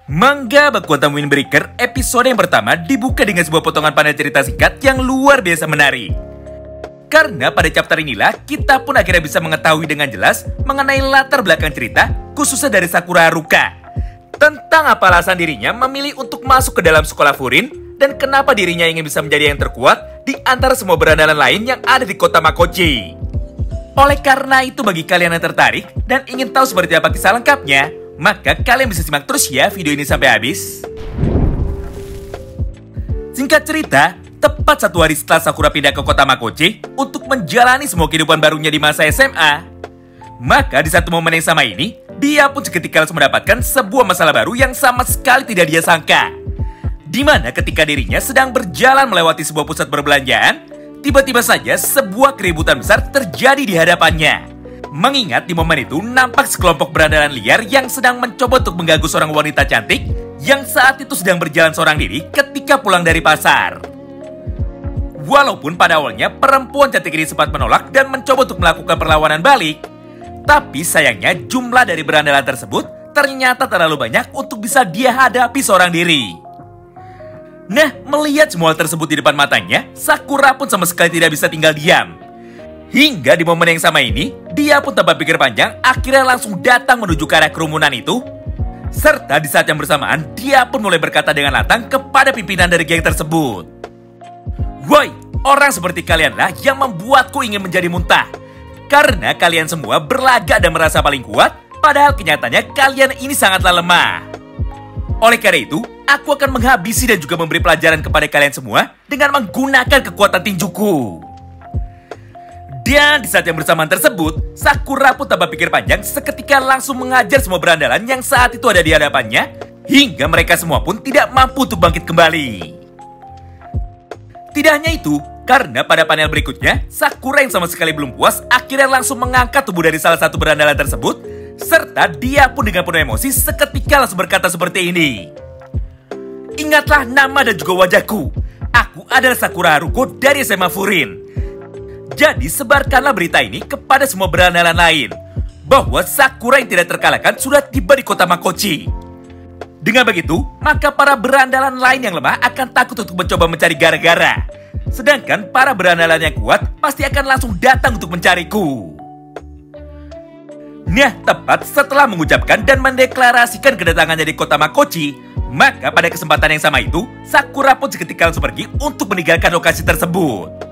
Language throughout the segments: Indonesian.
Manga Baku Quantum Windbreaker episode yang pertama dibuka dengan sebuah potongan panel cerita singkat yang luar biasa menarik. Karena pada chapter inilah kita pun akhirnya bisa mengetahui dengan jelas mengenai latar belakang cerita khususnya dari Sakura Haruka. Tentang apa alasan dirinya memilih untuk masuk ke dalam sekolah Furin dan kenapa dirinya ingin bisa menjadi yang terkuat di antara semua berandalan lain yang ada di kota Makochi. Oleh karena itu bagi kalian yang tertarik dan ingin tahu seperti apa kisah lengkapnya, maka kalian bisa simak terus ya video ini sampai habis. Singkat cerita, tepat 1 hari setelah Sakura pindah ke kota Makochi untuk menjalani semua kehidupan barunya di masa SMA, maka di satu momen yang sama ini, dia pun seketika langsung mendapatkan sebuah masalah baru yang sama sekali tidak dia sangka. Di mana ketika dirinya sedang berjalan melewati sebuah pusat perbelanjaan, tiba-tiba saja sebuah keributan besar terjadi di hadapannya. Mengingat di momen itu nampak sekelompok berandalan liar yang sedang mencoba untuk mengganggu seorang wanita cantik yang saat itu sedang berjalan seorang diri ketika pulang dari pasar. Walaupun pada awalnya perempuan cantik ini sempat menolak dan mencoba untuk melakukan perlawanan balik, tapi sayangnya jumlah dari berandalan tersebut ternyata terlalu banyak untuk bisa dia hadapi seorang diri. Nah, melihat semua hal tersebut di depan matanya, Sakura pun sama sekali tidak bisa tinggal diam. Hingga di momen yang sama ini, dia pun tanpa pikir panjang akhirnya langsung datang menuju ke arah kerumunan itu. Serta di saat yang bersamaan, dia pun mulai berkata dengan lantang kepada pimpinan dari geng tersebut. "Woi, orang seperti kalianlah yang membuatku ingin menjadi muntah. Karena kalian semua berlagak dan merasa paling kuat, padahal kenyataannya kalian ini sangatlah lemah. Oleh karena itu, aku akan menghabisi dan juga memberi pelajaran kepada kalian semua dengan menggunakan kekuatan tinjuku." Dan di saat yang bersamaan tersebut, Sakura pun tanpa pikir panjang seketika langsung mengajar semua berandalan yang saat itu ada di hadapannya, hingga mereka semua pun tidak mampu untuk bangkit kembali. Tidak hanya itu, karena pada panel berikutnya, Sakura yang sama sekali belum puas akhirnya langsung mengangkat tubuh dari salah satu berandalan tersebut, serta dia pun dengan penuh emosi seketika langsung berkata seperti ini. "Ingatlah nama dan juga wajahku. Aku adalah Sakura Haruko dari SMA Furin. Jadi sebarkanlah berita ini kepada semua berandalan lain, bahwa Sakura yang tidak terkalahkan sudah tiba di kota Makochi. Dengan begitu, maka para berandalan lain yang lemah akan takut untuk mencoba mencari gara-gara. Sedangkan para berandalan yang kuat pasti akan langsung datang untuk mencariku." Nah, tepat setelah mengucapkan dan mendeklarasikan kedatangannya di kota Makochi, maka pada kesempatan yang sama itu, Sakura pun seketika langsung pergi untuk meninggalkan lokasi tersebut.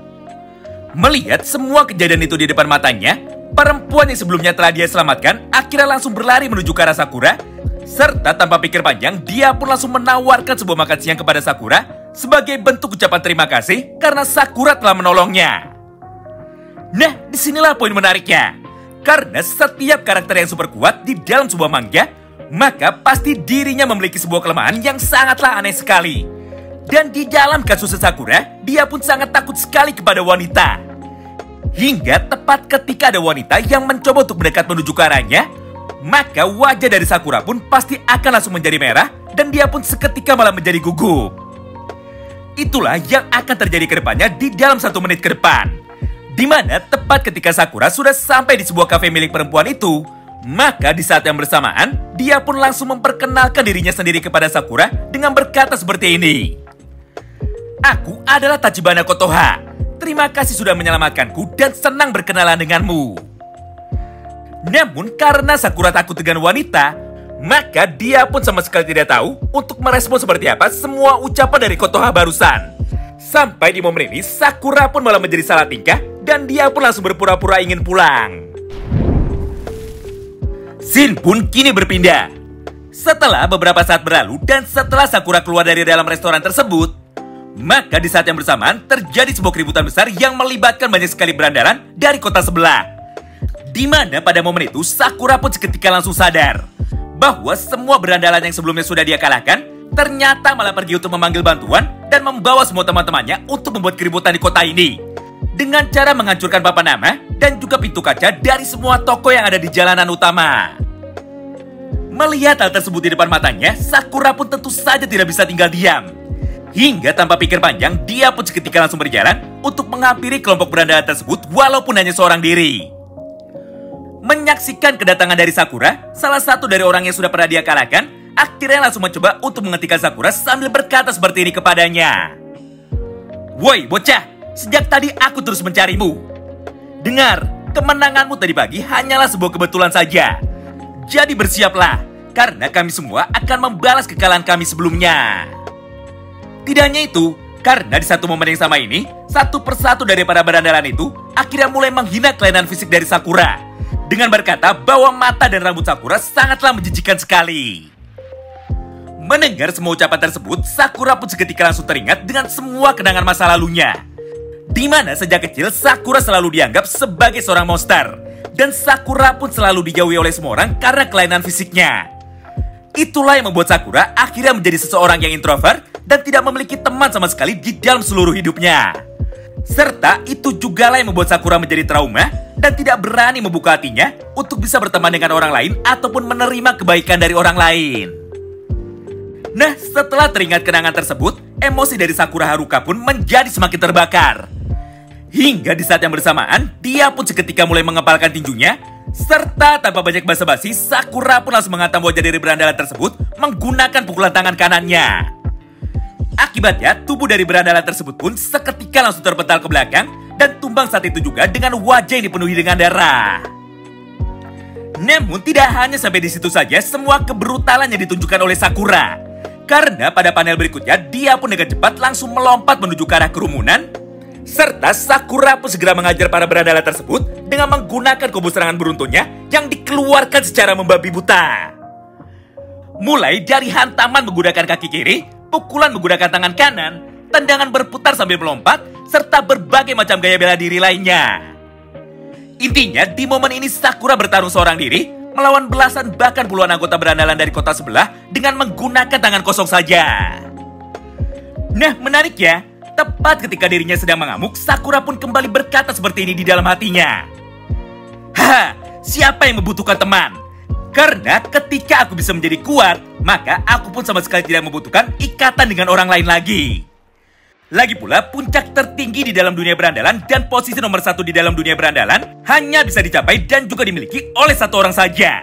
Melihat semua kejadian itu di depan matanya, perempuan yang sebelumnya telah dia selamatkan akhirnya langsung berlari menuju ke arah Sakura, serta tanpa pikir panjang, dia pun langsung menawarkan sebuah makan siang kepada Sakura sebagai bentuk ucapan terima kasih karena Sakura telah menolongnya. Nah, disinilah poin menariknya. Karena setiap karakter yang super kuat di dalam sebuah manga, maka pasti dirinya memiliki sebuah kelemahan yang sangatlah aneh sekali. Dan di dalam kasus Sakura, dia pun sangat takut sekali kepada wanita. Hingga tepat ketika ada wanita yang mencoba untuk mendekat menuju ke arahnya, maka wajah dari Sakura pun pasti akan langsung menjadi merah dan dia pun seketika malah menjadi gugup. Itulah yang akan terjadi ke depannya di dalam 1 menit ke depan. Di mana tepat ketika Sakura sudah sampai di sebuah kafe milik perempuan itu, maka di saat yang bersamaan, dia pun langsung memperkenalkan dirinya sendiri kepada Sakura dengan berkata seperti ini. "Aku adalah Tachibana Kotoha. Terima kasih sudah menyelamatkanku dan senang berkenalan denganmu." Namun karena Sakura takut dengan wanita, maka dia pun sama sekali tidak tahu untuk merespon seperti apa semua ucapan dari Kotoha barusan. Sampai di momen ini, Sakura pun malah menjadi salah tingkah dan dia pun langsung berpura-pura ingin pulang. Scene pun kini berpindah. Setelah beberapa saat berlalu dan setelah Sakura keluar dari dalam restoran tersebut, maka di saat yang bersamaan terjadi sebuah keributan besar yang melibatkan banyak sekali berandalan dari kota sebelah. Di mana pada momen itu Sakura pun seketika langsung sadar bahwa semua berandalan yang sebelumnya sudah dia kalahkan ternyata malah pergi untuk memanggil bantuan dan membawa semua teman-temannya untuk membuat keributan di kota ini dengan cara menghancurkan papan nama dan juga pintu kaca dari semua toko yang ada di jalanan utama. Melihat hal tersebut di depan matanya, Sakura pun tentu saja tidak bisa tinggal diam. Hingga tanpa pikir panjang, dia pun seketika langsung berjalan untuk menghampiri kelompok berandalan tersebut walaupun hanya seorang diri. Menyaksikan kedatangan dari Sakura, salah satu dari orang yang sudah pernah dia kalahkan, akhirnya langsung mencoba untuk menghentikan Sakura sambil berkata seperti ini kepadanya. Woi bocah, sejak tadi aku terus mencarimu. Dengar, kemenanganmu tadi pagi hanyalah sebuah kebetulan saja. Jadi bersiaplah, karena kami semua akan membalas kekalahan kami sebelumnya. Tidak hanya itu, karena di satu momen yang sama ini, satu persatu dari para berandalan itu akhirnya mulai menghina kelainan fisik dari Sakura dengan berkata bahwa mata dan rambut Sakura sangatlah menjijikan sekali. Mendengar semua ucapan tersebut, Sakura pun seketika langsung teringat dengan semua kenangan masa lalunya, di mana sejak kecil Sakura selalu dianggap sebagai seorang monster, dan Sakura pun selalu dijauhi oleh semua orang karena kelainan fisiknya. Itulah yang membuat Sakura akhirnya menjadi seseorang yang introvert dan tidak memiliki teman sama sekali di dalam seluruh hidupnya. Serta itu jugalah yang membuat Sakura menjadi trauma dan tidak berani membuka hatinya untuk bisa berteman dengan orang lain ataupun menerima kebaikan dari orang lain. Nah, setelah teringat kenangan tersebut, emosi dari Sakura Haruka pun menjadi semakin terbakar. Hingga di saat yang bersamaan, dia pun seketika mulai mengepalkan tinjunya, serta tanpa banyak basa-basi, Sakura pun langsung menghantam wajah dari berandalan tersebut menggunakan pukulan tangan kanannya. Akibatnya, tubuh dari berandalan tersebut pun seketika langsung terpental ke belakang dan tumbang saat itu juga dengan wajah yang dipenuhi dengan darah. Namun tidak hanya sampai di situ saja semua kebrutalan yang ditunjukkan oleh Sakura. Karena pada panel berikutnya, dia pun dengan cepat langsung melompat menuju ke arah kerumunan, serta Sakura pun segera mengajar para berandalan tersebut dengan menggunakan combo serangan beruntunnya yang dikeluarkan secara membabi buta. Mulai dari hantaman menggunakan kaki kiri, pukulan menggunakan tangan kanan, tendangan berputar sambil melompat, serta berbagai macam gaya bela diri lainnya. Intinya, di momen ini Sakura bertarung seorang diri melawan belasan bahkan puluhan anggota berandalan dari kota sebelah dengan menggunakan tangan kosong saja. Nah, menarik ya, tepat ketika dirinya sedang mengamuk, Sakura pun kembali berkata seperti ini di dalam hatinya. Haha, siapa yang membutuhkan teman? Karena ketika aku bisa menjadi kuat, maka aku pun sama sekali tidak membutuhkan ikatan dengan orang lain lagi. Lagi pula, puncak tertinggi di dalam dunia berandalan dan posisi nomor 1 di dalam dunia berandalan hanya bisa dicapai dan juga dimiliki oleh satu orang saja.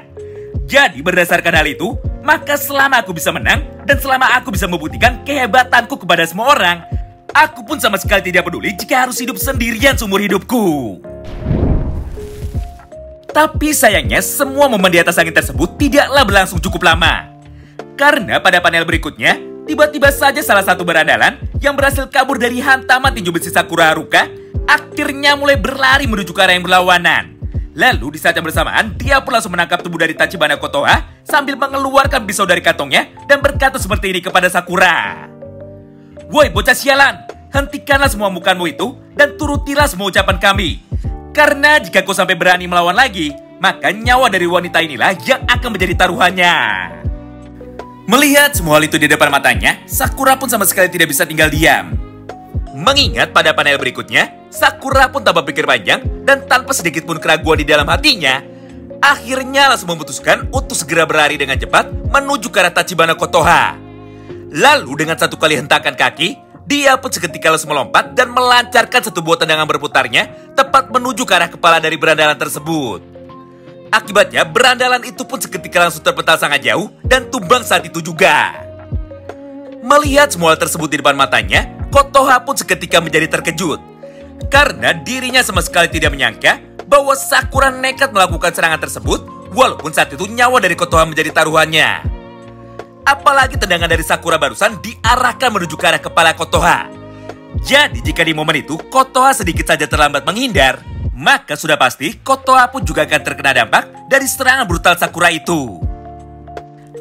Jadi berdasarkan hal itu, maka selama aku bisa menang dan selama aku bisa membuktikan kehebatanku kepada semua orang, aku pun sama sekali tidak peduli jika harus hidup sendirian seumur hidupku. Tapi sayangnya semua momen di atas angin tersebut tidaklah berlangsung cukup lama. Karena pada panel berikutnya, tiba-tiba saja salah satu berandalan yang berhasil kabur dari hantaman tinju besi Sakura Haruka akhirnya mulai berlari menuju ke arah yang berlawanan. Lalu di saat yang bersamaan, dia pun langsung menangkap tubuh dari Tachibana Kotoha sambil mengeluarkan pisau dari kantongnya dan berkata seperti ini kepada Sakura. Woi bocah sialan, hentikanlah semua mukamu itu dan turutilah semua ucapan kami. Karena jika kau sampai berani melawan lagi, maka nyawa dari wanita inilah yang akan menjadi taruhannya. Melihat semua hal itu di depan matanya, Sakura pun sama sekali tidak bisa tinggal diam. Mengingat pada panel berikutnya, Sakura pun tanpa pikir panjang dan tanpa sedikit pun keraguan di dalam hatinya, akhirnya langsung memutuskan untuk segera berlari dengan cepat menuju ke arah Tachibana Kotoha. Lalu dengan satu kali hentakan kaki, dia pun seketika langsung melompat dan melancarkan satu buah tendangan berputarnya tepat menuju ke arah kepala dari berandalan tersebut. Akibatnya berandalan itu pun seketika langsung terpental sangat jauh dan tumbang saat itu juga. Melihat semua hal tersebut di depan matanya, Kotoha pun seketika menjadi terkejut. Karena dirinya sama sekali tidak menyangka bahwa Sakura nekat melakukan serangan tersebut walaupun saat itu nyawa dari Kotoha menjadi taruhannya. Apalagi tendangan dari Sakura barusan diarahkan menuju ke arah kepala Kotoha. Jadi jika di momen itu Kotoha sedikit saja terlambat menghindar, maka sudah pasti Kotoha pun juga akan terkena dampak dari serangan brutal Sakura itu.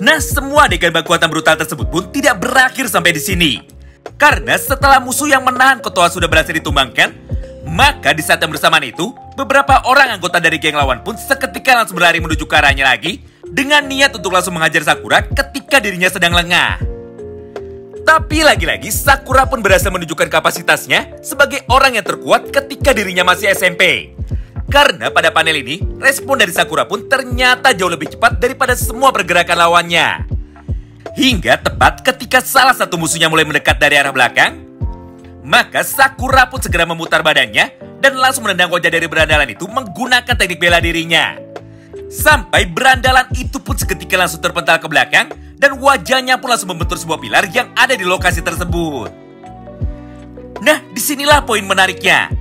Nah, semua adegan baku hantam brutal tersebut pun tidak berakhir sampai di sini. Karena setelah musuh yang menahan Kotoha sudah berhasil ditumbangkan, maka di saat yang bersamaan itu, beberapa orang anggota dari geng lawan pun seketika langsung berlari menuju ke arahnya lagi dengan niat untuk langsung menghajar Sakura ketika dirinya sedang lengah. Tapi lagi-lagi Sakura pun berhasil menunjukkan kapasitasnya sebagai orang yang terkuat ketika dirinya masih SMP. Karena pada panel ini, respon dari Sakura pun ternyata jauh lebih cepat daripada semua pergerakan lawannya. Hingga tepat ketika salah satu musuhnya mulai mendekat dari arah belakang, maka Sakura pun segera memutar badannya dan langsung menendang wajah dari berandalan itu menggunakan teknik bela dirinya. Sampai berandalan itu pun seketika langsung terpental ke belakang dan wajahnya pun langsung membentur sebuah pilar yang ada di lokasi tersebut. Nah, disinilah poin menariknya.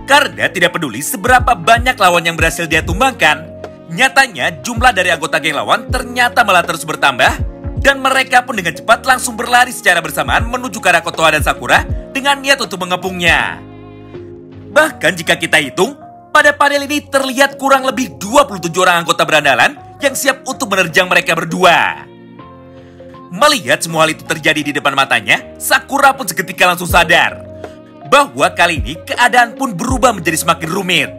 Karena tidak peduli seberapa banyak lawan yang berhasil dia tumbangkan, nyatanya jumlah dari anggota geng lawan ternyata malah terus bertambah, dan mereka pun dengan cepat langsung berlari secara bersamaan menuju ke arah Kotoha dan Sakura dengan niat untuk mengepungnya. Bahkan jika kita hitung, pada panel ini terlihat kurang lebih 27 orang anggota berandalan yang siap untuk menerjang mereka berdua. Melihat semua hal itu terjadi di depan matanya, Sakura pun seketika langsung sadar bahwa kali ini keadaan pun berubah menjadi semakin rumit.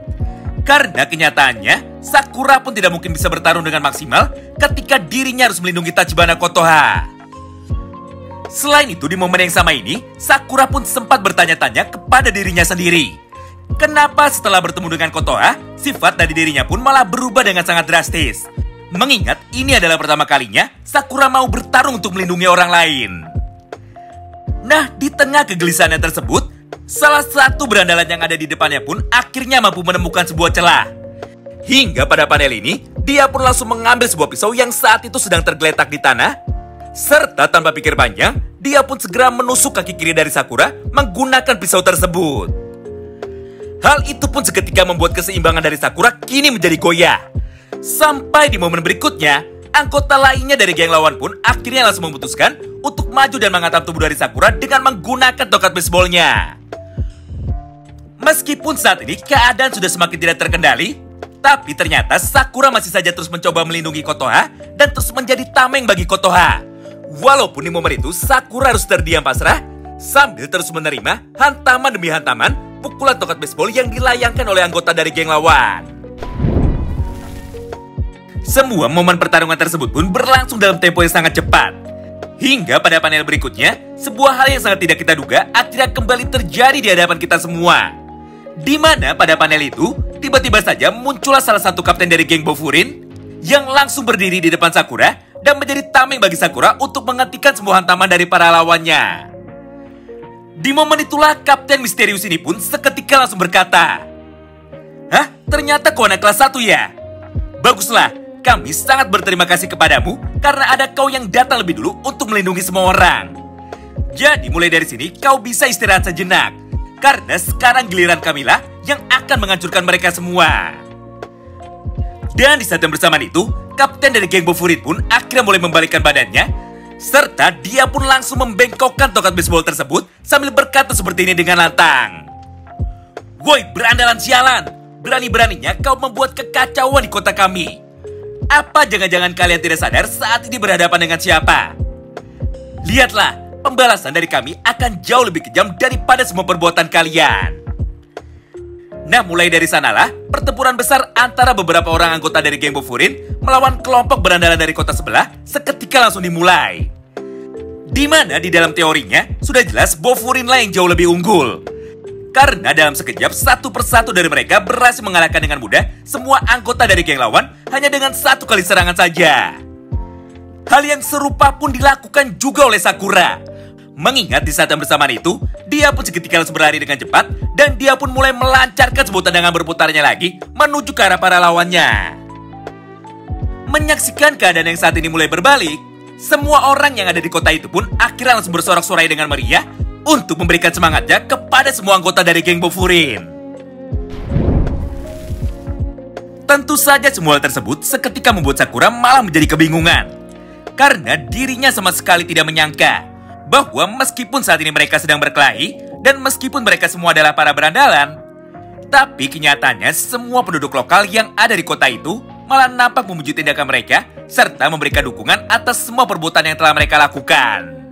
Karena kenyataannya, Sakura pun tidak mungkin bisa bertarung dengan maksimal ketika dirinya harus melindungi Tachibana Kotoha. Selain itu, di momen yang sama ini, Sakura pun sempat bertanya-tanya kepada dirinya sendiri. Kenapa setelah bertemu dengan Kotoha, sifat dari dirinya pun malah berubah dengan sangat drastis? Mengingat ini adalah pertama kalinya Sakura mau bertarung untuk melindungi orang lain. Nah, di tengah kegelisahannya tersebut, salah satu berandalan yang ada di depannya pun akhirnya mampu menemukan sebuah celah. Hingga pada panel ini, dia pun langsung mengambil sebuah pisau yang saat itu sedang tergeletak di tanah. Serta tanpa pikir panjang, dia pun segera menusuk kaki kiri dari Sakura menggunakan pisau tersebut. Hal itu pun seketika membuat keseimbangan dari Sakura kini menjadi goyah. Sampai di momen berikutnya, anggota lainnya dari geng lawan pun akhirnya langsung memutuskan untuk maju dan menghantam tubuh dari Sakura dengan menggunakan tongkat baseballnya. Meskipun saat ini keadaan sudah semakin tidak terkendali, tapi ternyata Sakura masih saja terus mencoba melindungi Kotoha dan terus menjadi tameng bagi Kotoha. Walaupun di momen itu Sakura harus terdiam pasrah sambil terus menerima hantaman demi hantaman pukulan tongkat baseball yang dilayangkan oleh anggota dari geng lawan. Semua momen pertarungan tersebut pun berlangsung dalam tempo yang sangat cepat. Hingga pada panel berikutnya, sebuah hal yang sangat tidak kita duga akhirnya kembali terjadi di hadapan kita semua. Di mana pada panel itu, tiba-tiba saja muncullah salah satu kapten dari geng Bofurin yang langsung berdiri di depan Sakura dan menjadi tameng bagi Sakura untuk menghentikan semua hantaman dari para lawannya. Di momen itulah Kapten Misterius ini pun seketika langsung berkata, "Hah? Ternyata kau anak kelas 1 ya? Baguslah, kami sangat berterima kasih kepadamu karena ada kau yang datang lebih dulu untuk melindungi semua orang. Jadi mulai dari sini kau bisa istirahat sejenak, karena sekarang giliran kamilah yang akan menghancurkan mereka semua." Dan di saat yang bersamaan itu, kapten dari geng Bofurin pun akhirnya mulai membalikkan badannya, serta dia pun langsung membengkokkan tongkat baseball tersebut sambil berkata seperti ini dengan lantang, "Woi berandalan sialan, berani-beraninya kau membuat kekacauan di kota kami. Apa jangan-jangan kalian tidak sadar saat ini berhadapan dengan siapa? Lihatlah, pembalasan dari kami akan jauh lebih kejam daripada semua perbuatan kalian." Nah, mulai dari sanalah pertempuran besar antara beberapa orang anggota dari geng Bofurin melawan kelompok berandalan dari kota sebelah seketika langsung dimulai. Di mana di dalam teorinya sudah jelas Bofurin lah yang jauh lebih unggul. Karena dalam sekejap satu persatu dari mereka berhasil mengalahkan dengan mudah semua anggota dari geng lawan hanya dengan satu kali serangan saja. Hal yang serupa pun dilakukan juga oleh Sakura. Mengingat di saat yang bersamaan itu, dia pun seketika langsung berlari dengan cepat dan dia pun mulai melancarkan sebuah tendangan berputarnya lagi menuju ke arah para lawannya. Menyaksikan keadaan yang saat ini mulai berbalik, semua orang yang ada di kota itu pun akhirnya langsung bersorak-sorai dengan meriah untuk memberikan semangatnya kepada semua anggota dari geng Bofurin. Tentu saja semua hal tersebut seketika membuat Sakura malah menjadi kebingungan. Karena dirinya sama sekali tidak menyangka bahwa meskipun saat ini mereka sedang berkelahi dan meskipun mereka semua adalah para berandalan, tapi kenyataannya semua penduduk lokal yang ada di kota itu malah nampak memuji tindakan mereka serta memberikan dukungan atas semua perbuatan yang telah mereka lakukan.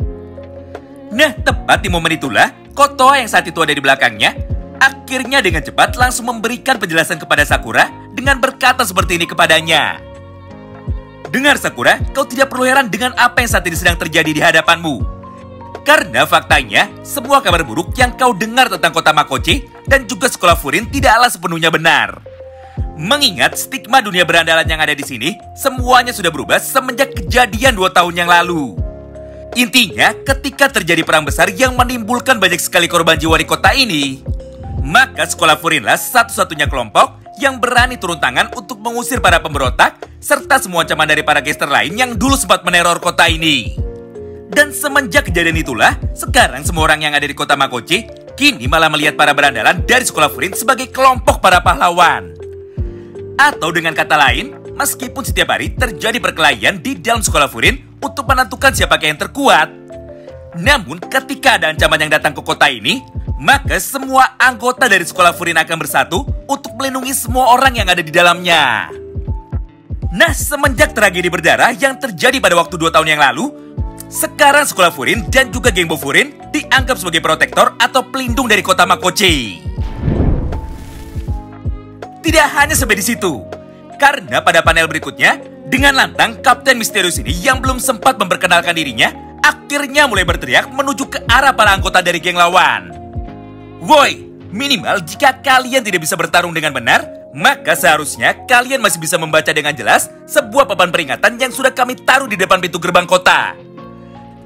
Nah, tepat di momen itulah Kotoha yang saat itu ada di belakangnya akhirnya dengan cepat langsung memberikan penjelasan kepada Sakura dengan berkata seperti ini kepadanya, "Dengar Sakura, kau tidak perlu heran dengan apa yang saat ini sedang terjadi di hadapanmu. Karena faktanya, semua kabar buruk yang kau dengar tentang kota Makochi dan juga sekolah Furin tidaklah sepenuhnya benar. Mengingat stigma dunia berandalan yang ada di sini, semuanya sudah berubah semenjak kejadian 2 tahun yang lalu. Intinya, ketika terjadi perang besar yang menimbulkan banyak sekali korban jiwa di kota ini, maka sekolah Furinlah satu-satunya kelompok yang berani turun tangan untuk mengusir para pemberontak serta semua ancaman dari para gangster lain yang dulu sempat meneror kota ini. Dan semenjak kejadian itulah, sekarang semua orang yang ada di kota Makoci kini malah melihat para berandalan dari sekolah Furin sebagai kelompok para pahlawan. Atau dengan kata lain, meskipun setiap hari terjadi perkelahian di dalam sekolah Furin untuk menentukan siapa yang terkuat, namun ketika ada ancaman yang datang ke kota ini, maka semua anggota dari sekolah Furin akan bersatu untuk melindungi semua orang yang ada di dalamnya. Nah, semenjak tragedi berdarah yang terjadi pada waktu 2 tahun yang lalu, sekarang sekolah Furin dan juga geng Furin dianggap sebagai protektor atau pelindung dari kota Makoci. Tidak hanya sampai di situ, karena pada panel berikutnya, dengan lantang Kapten Misterius ini yang belum sempat memperkenalkan dirinya, akhirnya mulai berteriak menuju ke arah para anggota dari geng lawan. Woi, minimal jika kalian tidak bisa bertarung dengan benar, maka seharusnya kalian masih bisa membaca dengan jelas sebuah papan peringatan yang sudah kami taruh di depan pintu gerbang kota.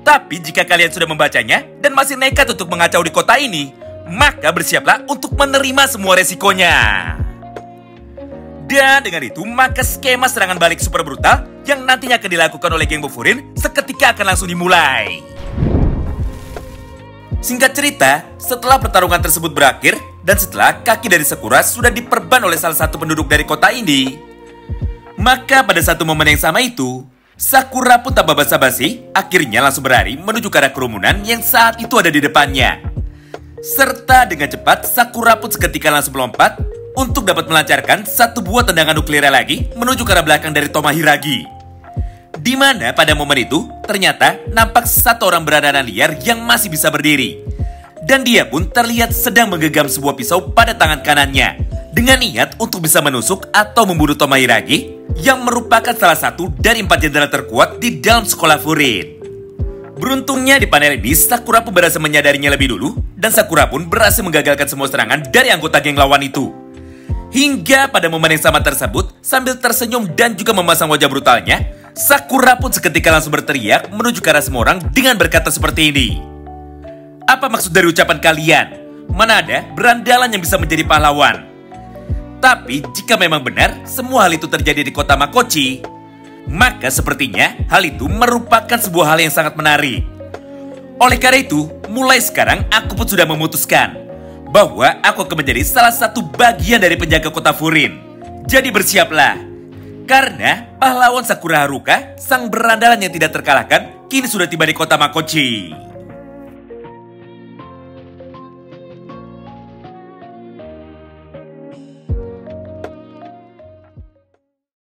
Tapi jika kalian sudah membacanya dan masih nekat untuk mengacau di kota ini, maka bersiaplah untuk menerima semua resikonya. Dan dengan itu, maka skema serangan balik super brutal yang nantinya akan dilakukan oleh geng Furin seketika akan langsung dimulai. Singkat cerita, setelah pertarungan tersebut berakhir, dan setelah kaki dari Sakura sudah diperban oleh salah satu penduduk dari kota ini, maka pada satu momen yang sama itu, Sakura pun tanpa basa-basi, akhirnya langsung berlari menuju ke arah kerumunan yang saat itu ada di depannya. Serta dengan cepat, Sakura pun seketika langsung melompat untuk dapat melancarkan satu buah tendangan nuklir lagi menuju ke arah belakang dari Tomohiragi. Di mana pada momen itu, ternyata nampak satu orang berdandan liar yang masih bisa berdiri. Dan dia pun terlihat sedang menggenggam sebuah pisau pada tangan kanannya, dengan niat untuk bisa menusuk atau membunuh Tomohiragi, yang merupakan salah satu dari 4 jenderal terkuat di dalam sekolah Furin. Beruntungnya di panel ini, Sakura pun berhasil menyadarinya lebih dulu, dan Sakura pun berhasil menggagalkan semua serangan dari anggota geng lawan itu. Hingga pada momen yang sama tersebut, sambil tersenyum dan juga memasang wajah brutalnya, Sakura pun seketika langsung berteriak menuju ke arah semua orang dengan berkata seperti ini. Apa maksud dari ucapan kalian? Mana ada berandalan yang bisa menjadi pahlawan? Tapi jika memang benar semua hal itu terjadi di kota Makoci, maka sepertinya hal itu merupakan sebuah hal yang sangat menarik. Oleh karena itu, mulai sekarang aku pun sudah memutuskan bahwa aku akan menjadi salah satu bagian dari penjaga kota Furin. Jadi bersiaplah, karena pahlawan Sakura Haruka, sang berandalan yang tidak terkalahkan, kini sudah tiba di kota Makoci.